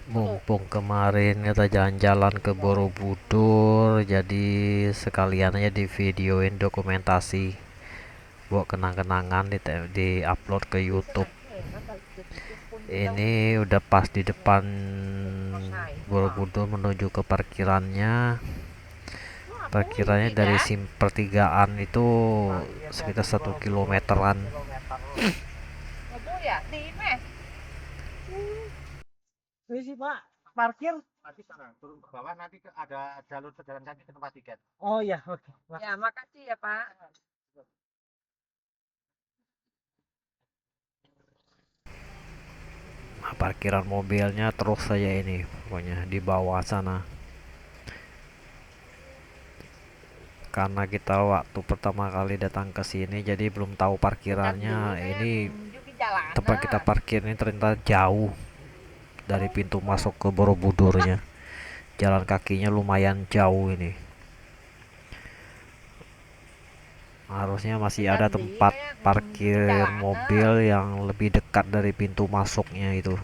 Mumpung kemarin kita jalan-jalan ke Borobudur, jadi sekalian aja di videoin dokumentasi buat kenang-kenangan di upload ke YouTube. Ini udah pas di depan Borobudur menuju ke parkirannya. Parkirannya dari pertigaan itu sekitar 1 kilometeran. Ini sih Pak, parkir. Nanti sana, turun ke bawah nanti ada jalur pejalan kaki ke tempat tiket. Oh iya, oke. Ya, makasih ya Pak. Nah, parkiran mobilnya terus saja ini, pokoknya di bawah sana. Karena kita waktu pertama kali datang ke sini jadi belum tahu parkirannya. Ini tempat kita parkir ini ternyata jauh dari pintu masuk ke Borobudurnya. Jalan kakinya lumayan jauh ini. Harusnya masih ada tempat parkir mobil yang lebih dekat dari pintu masuknya itu.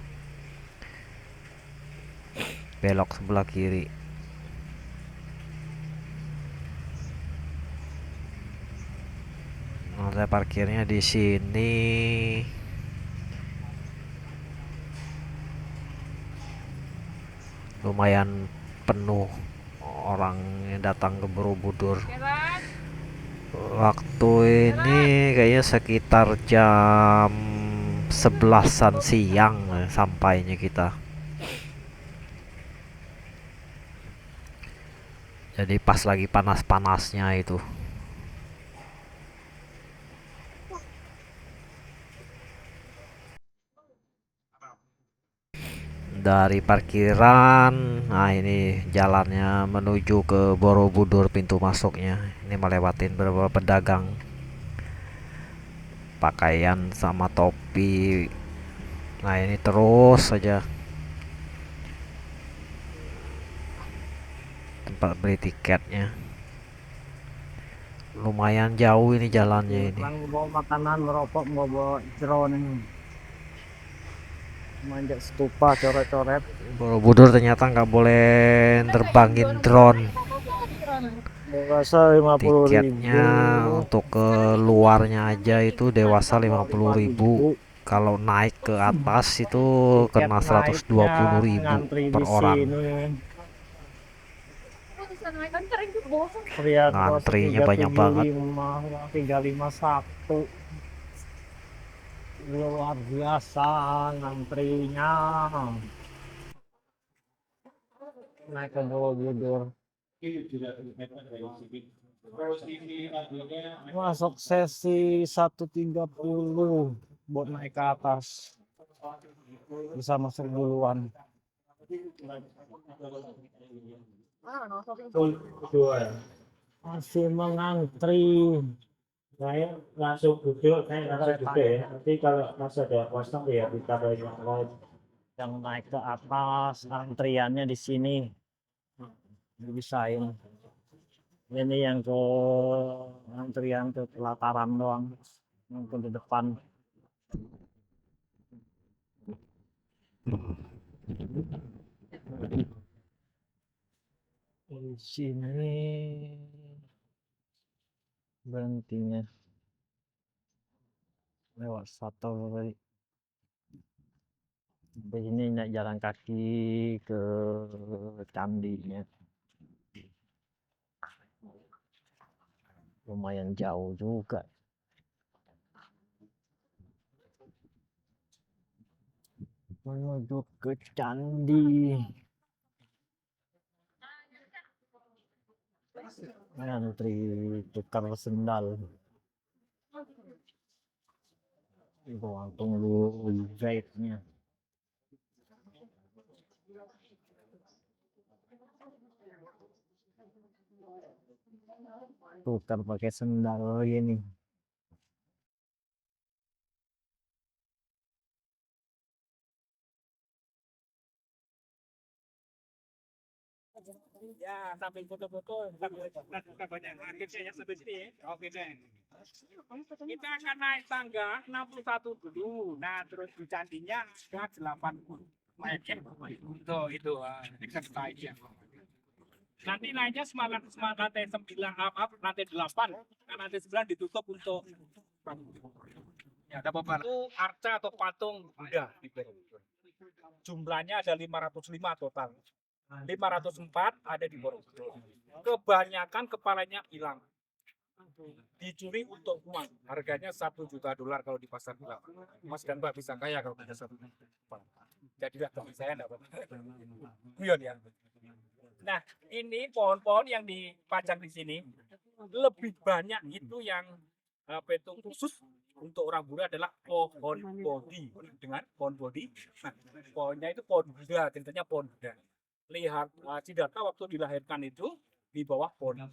Belok sebelah kiri. Nah, saya parkirnya di sini. Lumayan penuh orang yang datang ke Borobudur. Waktu ini kayaknya sekitar jam 11-an siang sampainya kita. Jadi pas lagi panas-panasnya itu. Dari parkiran, nah ini jalannya menuju ke Borobudur pintu masuknya. Ini melewatin beberapa pedagang pakaian sama topi. Nah ini terus saja tempat beli tiketnya. Lumayan jauh ini jalannya ini. Orang bawa makanan, merokok, mau bawa drone, manjat stupa, coret-coret. Borobudur ternyata nggak boleh terbangin drone. Dewasa 50.000. Tiketnya untuk ke luarnya aja itu dewasa 50.000. Kalau naik ke atas itu kena 120.000 ngantri per di orang. sini. Pria Ngantrinya banyak banget. 351 luar biasa ngantrinya naik ke Borobudur. Masuk sesi 1.30 buat naik ke atas. Bisa masuk duluan. Masih mengantri. Saya langsung duduk, saya langsung duduk ya. Nanti kalau masih ada kosong ya kita yang lain. Yang naik ke atas antriannya di sini dibisain. Ini yang ke antrian ke pelataran doang, yang ke depan. Di sini berhentinya lewat satu kali. Di sini naik jalan kaki ke candinya. Lumayan jauh juga. Menuju ke candi. Antri tukar sendal. Gua tunggu guide-nya. Tukar pakai sendal gini. Ya, sambil foto-foto, kita banyak akhirnya ya sampai sini ya. Oke deh. Kita akan naik tangga 61 dulu. Nah, terus di candinya ada 80. itu exercise ya. Nanti naiknya lantai 9, lantai 8, kan lantai 9 ditutup untuk ya ada apa-apa. Itu arca atau patung Buddha di Borobudur. Jumlahnya ada 505 total. 504 ada di Borobudur. Kebanyakan kepalanya hilang. Dicuri untuk uang. Harganya $1 juta kalau di pasar gelap. Mas dan Mbak bisa kaya kalau punya 1 juta. Jadilah teman saya enggak apa-apa. Guyon ya. Nah, ini pohon-pohon yang dipajang di sini lebih banyak itu yang khusus untuk orang Buddha adalah pohon bodhi. Dengan pohon bodhi, nah, pohonnya itu pohon Buddha, ceritanya pohon Buddha. Lihat Siddhartha waktu dilahirkan itu di bawah pohon.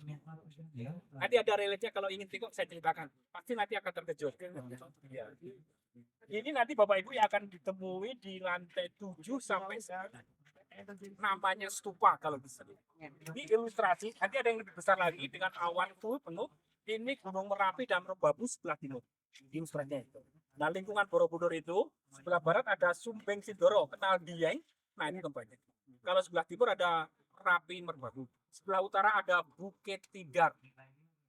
Nanti ada relate-nya, kalau ingin tengok saya ceritakan. Pasti nanti akan terkejut. Ya. Ini nanti Bapak Ibu yang akan ditemui di lantai 7 sampai 9. Namanya stupa kalau bisa. Ini ilustrasi, nanti ada yang lebih besar lagi dengan awan full penuh. Ini Gunung Merapi dan Merbabu sebelah timur. Ilustrasinya itu. Nah, lingkungan Borobudur itu sebelah barat ada Sumbing Sindoro, kenal Dieng. Nah, ini tempatnya. Kalau sebelah timur ada Merapi Merbabu. Sebelah utara ada Bukit Tidar.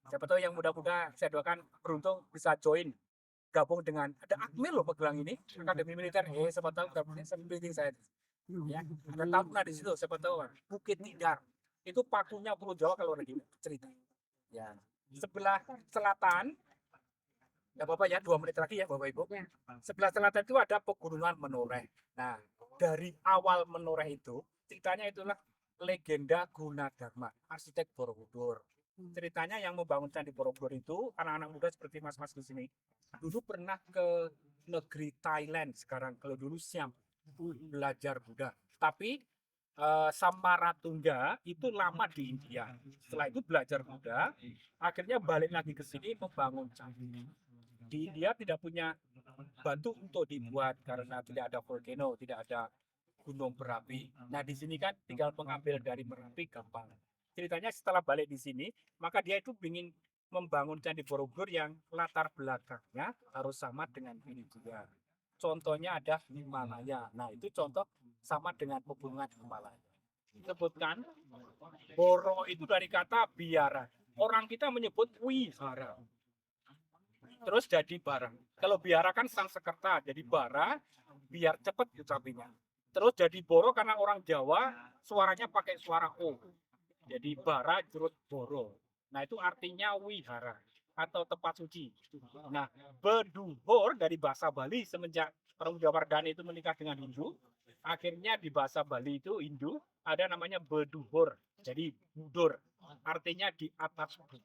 Siapa tahu yang muda-muda saya doakan beruntung bisa join, gabung dengan ada Akmil loh Magelang ini, Akademi Militer. Siapa tahu gabungnya sambil saya. Ya, ada Taruna di situ, siapa tahu Bukit Tidar. Itu pakunya Pulau Jawa kalau lagi cerita. Ya. Sebelah selatan, ya Bapak ya, 2 menit lagi ya Bapak Ibu. Sebelah selatan itu ada pegunungan Menoreh. Nah, dari awal Menoreh itu, ceritanya itulah legenda Gunadharma, arsitek Borobudur. Ceritanya yang membangun Candi Borobudur itu, anak-anak muda seperti mas-mas di sini, dulu pernah ke negeri Thailand, sekarang kalau dulu Siam, belajar Buddha. Tapi Samaratungga itu lama di India. Setelah itu belajar Buddha, akhirnya balik lagi ke sini membangun candi. Di India tidak punya batu untuk dibuat karena tidak ada volcano, tidak ada gunung berapi. Nah, di sini kan tinggal mengambil dari Merapi gampang. Ceritanya setelah balik di sini, maka dia itu ingin membangun Candi Borobudur yang latar belakangnya harus sama dengan ini juga. Contohnya ada Himalaya. Nah, itu contoh sama dengan pegunungan Himalaya. Sebutkan Boro itu dari kata biara. Orang kita menyebut wihara. Terus jadi barang. Kalau biara kan Sanskerta, jadi bara, biar cepat ucapinya. Terus jadi boro karena orang Jawa suaranya pakai suara O. Jadi bara jurut boro. Nah, itu artinya wihara atau tempat suci. Nah, Beduhur dari bahasa Bali semenjak Pramodawardhana itu menikah dengan Hindu, akhirnya di bahasa Bali itu Hindu ada namanya Beduhur. Jadi budur, artinya di atas bukit.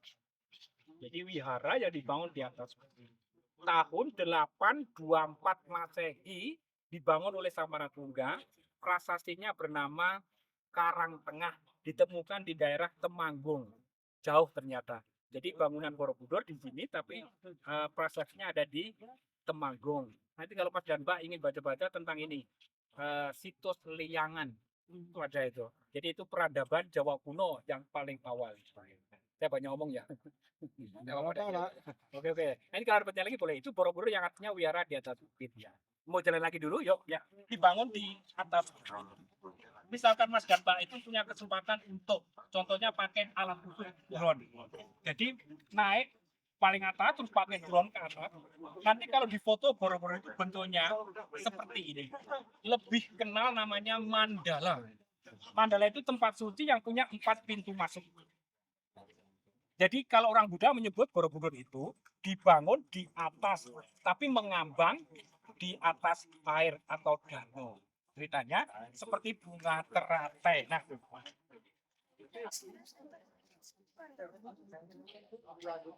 Jadi wihara yang dibangun di atas bukit. Tahun 824 Masehi dibangun oleh Samaratungga. Prasastinya bernama Karang Tengah, ditemukan di daerah Temanggung. Jauh ternyata. Jadi bangunan Borobudur di sini, tapi prasastinya ada di Temanggung. Nanti kalau Mas dan Mbak ingin baca-baca tentang ini, situs Liangan itu ada itu. Jadi itu peradaban Jawa kuno yang paling awal. Saya banyak ngomong ya. Oke. Nanti kalau ada lagi boleh. Itu Borobudur yang artinya wihara di atas bukit ya. Mau jalan lagi dulu, yuk ya. Dibangun di atas. Misalkan Mas dan Mbak itu punya kesempatan untuk contohnya pakai alat khusus drone. Jadi naik paling atas terus pakai drone ke atas. Nanti kalau di foto Borobudur itu bentuknya seperti ini. Lebih kenal namanya mandala. Mandala itu tempat suci yang punya 4 pintu masuk. Jadi kalau orang Buddha menyebut Borobudur itu dibangun di atas, tapi mengambang di atas air atau danau. Ceritanya seperti bunga teratai. Nah,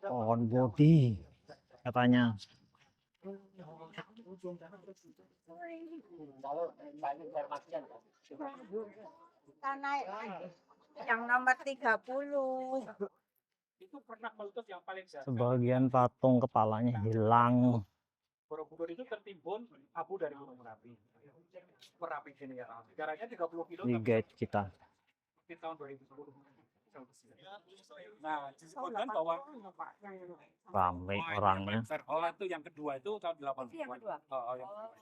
Pohon bodhi katanya. Tanah yang nomor 30. itu pernah meletus yang paling jatuh. Sebagian patung kepalanya hilang. Borobudur itu tertimbun abu dari Gunung Merapi. Merapi sini ya. Jaraknya 30 kilo Di guide kita. di tahun 2010. Nah, disebutkan bahwa Ramai orangnya. Oh, itu yang kedua itu tahun 80. Yang kedua. Oh, yang kedua.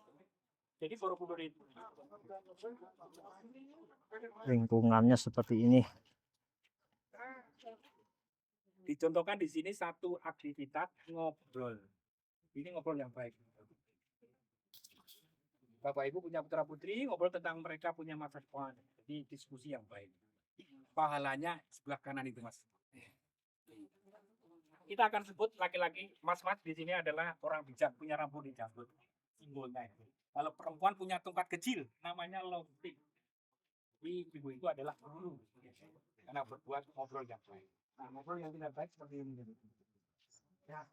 Jadi Borobudur itu Lingkungannya seperti ini. dicontohkan di sini satu aktivitas ngobrol. Ini ngobrol yang baik. Bapak Ibu punya putra putri ngobrol tentang mereka punya masa depan. Jadi diskusi yang baik. Pahalanya sebelah kanan itu Mas. Kita akan sebut laki-laki, mas-mas di sini adalah orang bijak, punya rambut di janggut. Simbolnya itu. Kalau perempuan punya tongkat kecil, namanya lonting. Ibu itu adalah guru. Karena berbuat ngobrol yang baik. Nah, ngobrol yang tidak baik seperti ini. Ya,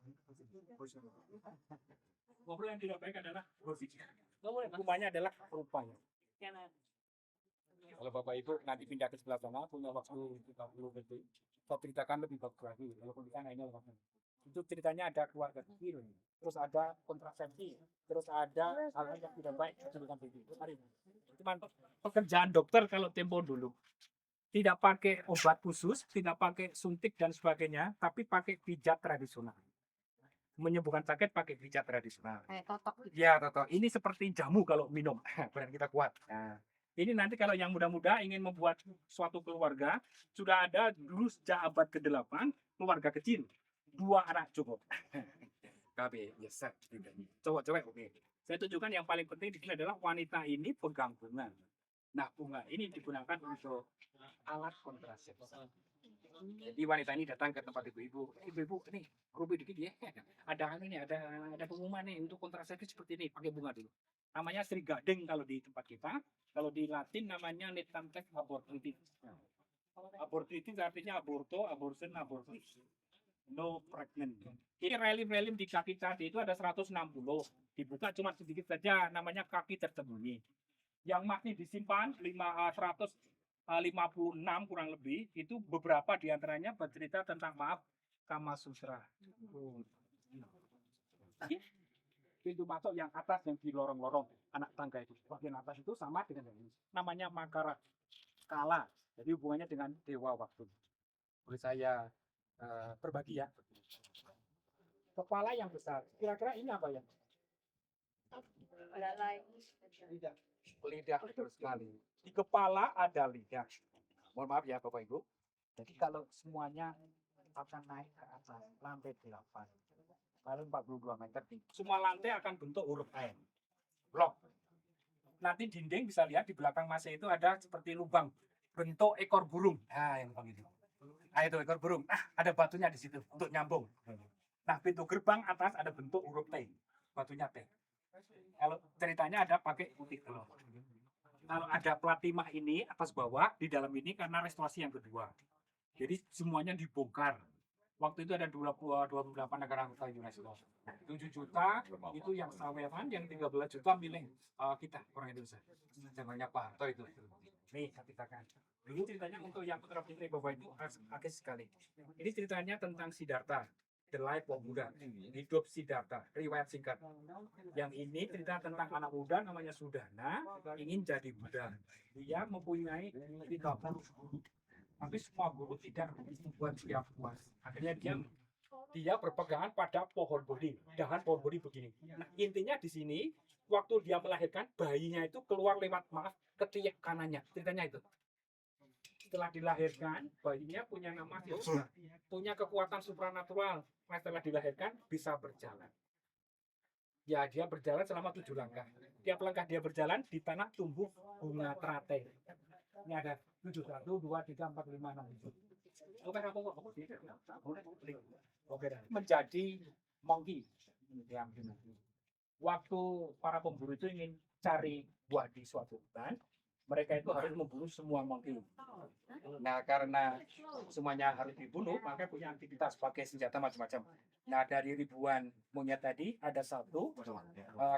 ngobrol yang tidak baik adalah berbicara. Hukumannya adalah rupanya. Kalau Bapak Ibu nanti pindah ke sebelah sana, punya waktu 30 detik, saya ceritakan lebih bagus lagi. Kalau kita ini itu ceritanya ada keluarga kecil, terus ada kontrasepsi, terus ada hal-hal yang tidak baik. Cuman pekerjaan dokter kalau tempo dulu tidak pakai obat khusus, tidak pakai suntik dan sebagainya, tapi pakai pijat tradisional. Menyembuhkan sakit pakai pijat tradisional. Totok. Ya, Toto. Ini seperti jamu kalau minum. Badan kita kuat. Nah, ini nanti kalau yang muda-muda ingin membuat suatu keluarga, sudah ada dulu sejak abad ke-8, keluarga kecil. 2 anak cukup. KB, yes, sir. Cowok-cowok, oke. Saya tunjukkan yang paling penting di sini adalah wanita ini pegang bunga. Nah, bunga ini digunakan untuk alat kontrasepsi. Jadi wanita ini datang ke tempat ibu-ibu. Ibu-ibu, ini rupi dikit ya. Ada ini, ada pengumuman nih untuk kontrasepsi seperti ini. Pakai bunga dulu. Namanya Sri Gading kalau di tempat kita. Kalau di Latin namanya Netantes abortritis. Abortritis artinya aborto, abortion, abortis. No pregnant. Ini relim-relim di kaki tadi itu ada 160. Dibuka cuma sedikit saja. Namanya kaki tersembunyi. Yang masih disimpan 156 kurang lebih, itu beberapa diantaranya bercerita tentang Kama Sutra. Pintu masuk yang atas yang di lorong-lorong anak tangga itu, bagian atas itu sama dengan ini. Namanya Makara Kala. Jadi hubungannya dengan dewa waktu. Boleh saya berbagi ya. Kepala yang besar. Kira-kira ini apa ya? Lidah. Lidah betul sekali. Di kepala ada lidah. Mohon maaf ya Bapak Ibu. Jadi kalau semuanya akan naik ke atas lantai 8, lalu 42 meter tinggi. Semua lantai akan bentuk huruf M. Blok. Nanti dinding bisa lihat di belakang Mas itu ada seperti lubang bentuk ekor burung. Nah, yang lubang itu. Nah, itu ekor burung. Ada batunya di situ untuk nyambung. Nah, pintu gerbang atas ada bentuk huruf T. Batunya T. Kalau ceritanya ada pakai putih telur. Kalau ada plat timah ini atas bawah di dalam ini karena restorasi yang kedua. Jadi semuanya dibongkar. Waktu itu ada 28 negara anggota UNESCO. 7 juta itu yang saweran, yang 13 juta milik kita orang Indonesia. Zamannya Pak Harto itu. Nih saya ceritakan. Dulu ceritanya untuk yang putra putri Bapak itu agak sekali. Ini ceritanya tentang Siddhartha. The Life of Buddha, hidup Siddhartha, riwayat singkat. Yang ini cerita tentang anak muda namanya Sudana, ingin jadi Buddha. Dia mempunyai 30 guru, tapi semua guru tidak membuat dia puas. Akhirnya dia berpegangan pada pohon bodhi, dahan pohon bodhi begini. Nah, intinya di sini, waktu dia melahirkan, bayinya itu keluar lewat ketiak kanannya. Ceritanya itu. Setelah dilahirkan, bayinya punya nama Yoga, punya kekuatan supranatural. Setelah dilahirkan, bisa berjalan. Ya, dia berjalan selama 7 langkah. Tiap langkah dia berjalan, di tanah tumbuh bunga teratai. Ini ada 7, 1, 2, 3, 4, 5, 6, 7. Oke, menjadi monkey. Waktu para pemburu itu ingin cari buah di suatu hutan, mereka itu harus membunuh semua monkey. Nah, karena semuanya harus dibunuh, maka punya aktivitas pakai senjata macam-macam. Nah, dari ribuan monyet tadi ada satu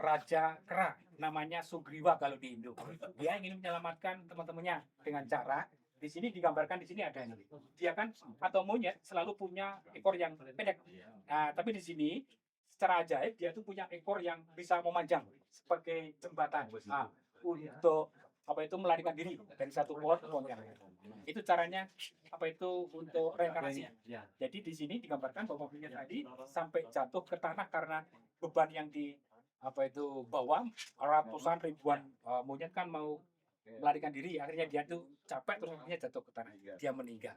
raja kera, namanya Sugriwa kalau di Indo. Dia ingin menyelamatkan teman-temannya dengan cara di sini digambarkan di sini ada ini. Dia kan atau monyet selalu punya ekor yang pendek. Nah, tapi di sini secara ajaib dia tuh punya ekor yang bisa memanjang sebagai jembatan. Nah, untuk apa itu melarikan diri dari satu pohon ke pohon yang lain. Itu caranya apa itu untuk reinkarnasi. Jadi di sini digambarkan bahwa monyet tadi sampai jatuh ke tanah karena beban yang apa itu bawang, ratusan ribuan monyet kan mau melarikan diri, akhirnya dia tuh capek terus akhirnya jatuh ke tanah, dia meninggal.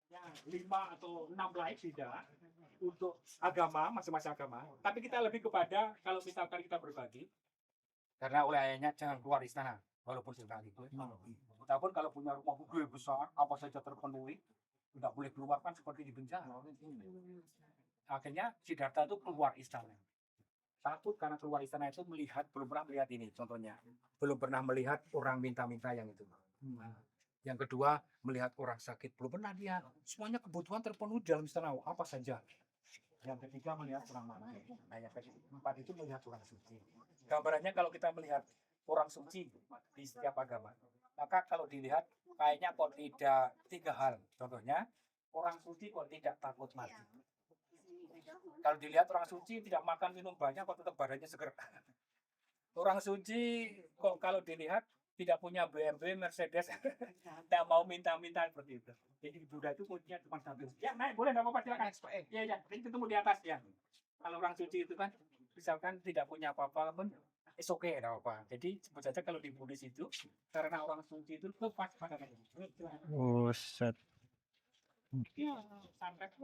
Ya, 5 atau 6 live tidak untuk agama, masing-masing agama, tapi kita lebih kepada kalau misalkan kita berbagi, karena oleh ayahnya jangan keluar istana walaupun sekali itu. Ataupun kalau punya rumah gede besar apa saja terpenuhi, tidak boleh keluar kan seperti di bencana. Akhirnya Siddhartha itu keluar istana. Takut karena keluar istana itu melihat, belum pernah melihat ini contohnya, belum pernah melihat orang minta-minta yang itu. Yang kedua melihat orang sakit, belum pernah dia, semuanya kebutuhan terpenuhi dalam istana apa saja. Yang ketiga melihat orang mana, nah yang keempat itu melihat orang suci. Gambarannya kalau kita melihat orang suci di setiap agama, maka kalau dilihat kayaknya kok tidak 3 hal. Contohnya orang suci kok tidak takut mati. Kalau dilihat orang suci tidak makan minum banyak kok tetap badannya seger. Orang suci kok kalau dilihat tidak punya BMW, Mercedes, tidak mau minta-minta seperti itu. Jadi Buddha itu kuncinya cuma satu. Ya naik boleh, nggak apa-apa silakan. Ya ya, ini ketemu di atas ya. Kalau orang suci itu kan misalkan tidak punya apa-apa pun, it's okay, tidak apa. Jadi sebut saja kalau di Buddhis itu karena orang suci itu lepas pada Buset.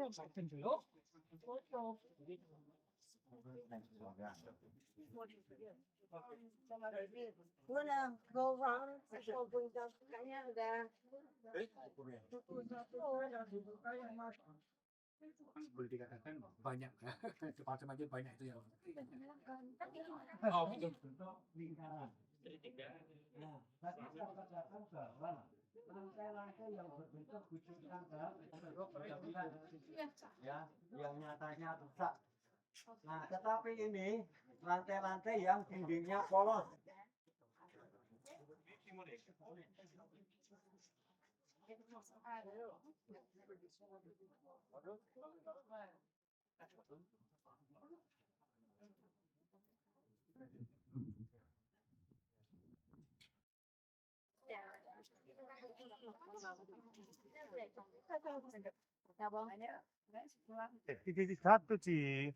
sampai dulu. Wanna go round before we go? Kayaknya udah. Boleh dikatakan banyak, macam aja banyak itu yang. Ya, yang nyatanya rusak. Nah, tetapi ini lantai-lantai yang dindingnya polos. Di satu Ci.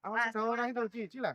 Awas ada orang itu Ci, Ci lah.